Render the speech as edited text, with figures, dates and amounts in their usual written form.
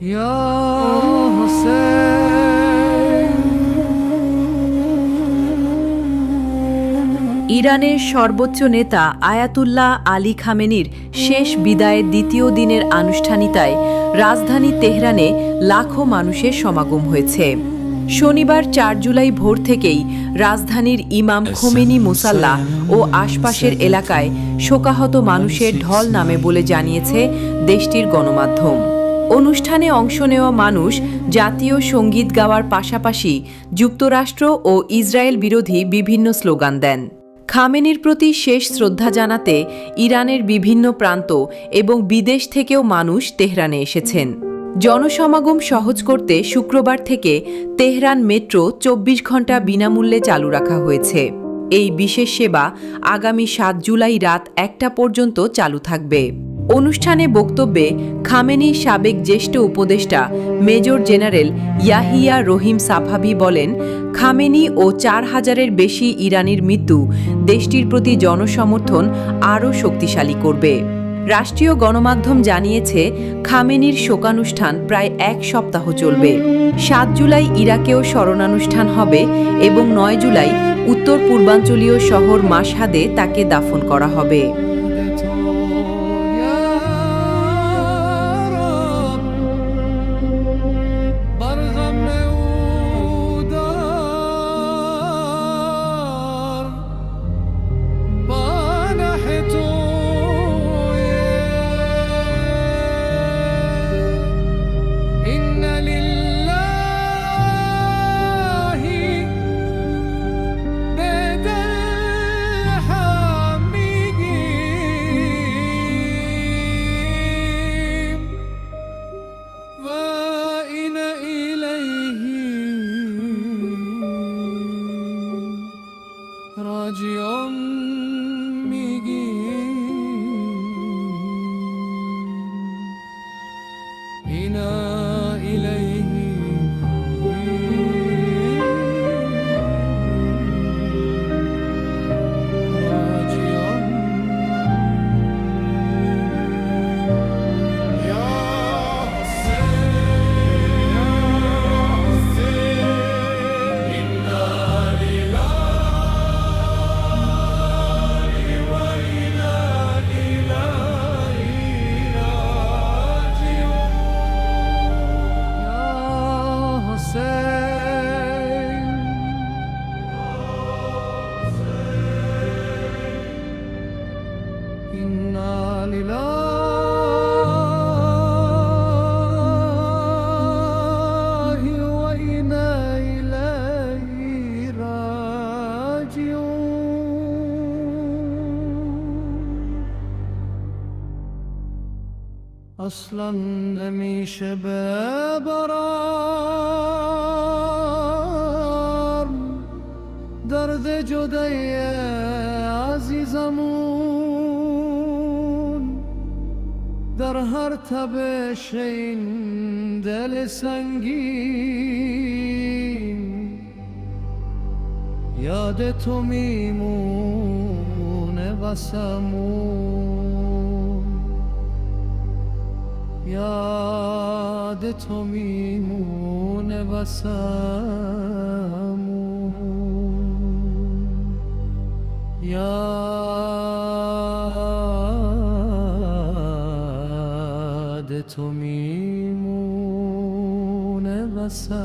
Ya Hussein। ইরানের সর্বোচ্চ নেতা আয়াতুল্লাহ আলী খামেনির শেষ বিদায়ের দ্বিতীয় দিনের আনুষ্ঠানিকতায় রাজধানী তেহরানে লাখো মানুষের সমাগম হয়েছে। শনিবার ৪ জুলাই ভোর থেকেই রাজধানীর ইমাম খোমেনি মুসাল্লাহ ও আশপাশের এলাকায় শোকাহত মানুষের ঢল নামে বলে জানিয়েছে দেশটির গণমাধ্যম। অনুষ্ঠানে অংশ নেওয়া মানুষ জাতীয় সঙ্গীত গাওয়ার পাশাপাশি যুক্তরাষ্ট্র ও ইসরায়েল বিরোধী বিভিন্ন স্লোগান দেন। খামেনির প্রতি শেষ শ্রদ্ধা জানাতে ইরানের বিভিন্ন প্রান্ত এবং বিদেশ থেকেও মানুষ তেহরানে এসেছেন। জনসমাগম সহজ করতে শুক্রবার থেকে তেহরান মেট্রো ২৪ ঘণ্টা বিনামূল্যে চালু রাখা হয়েছে। এই বিশেষ সেবা আগামী ৭ জুলাই রাত ১টা পর্যন্ত চালু থাকবে। অনুষ্ঠানে বক্তব্যে খামেনির সাবেক জ্যেষ্ঠ উপদেষ্টা মেজর জেনারেল ইয়াহিয়া রহিম সাফাভি বলেন, খামেনি ও ৪,০০০-এর বেশি ইরানির মৃত্যু দেশটির প্রতি জনসমর্থন আরও শক্তিশালী করবে। রাষ্ট্রীয় গণমাধ্যম জানিয়েছে, খামেনির শোকানুষ্ঠান প্রায় ১ সপ্তাহ চলবে। ৭ জুলাই ইরাকেও স্মরণানুষ্ঠান হবে এবং ৯ জুলাই উত্তর পূর্বাঞ্চলীয় শহর মাশহাদে তাকে দাফন করা হবে। راجعون میگیم اینا الیه راجعون یا حسین یا حسین اینا إنا لله وإنا إليه راجعون أصلا نمیشه ببرم درد جدای عزیزمون در هر تبش این دل سنگین یاد تو میمونه واسمون یاد تو میمونه واسمون یاد تو میمونه واسمون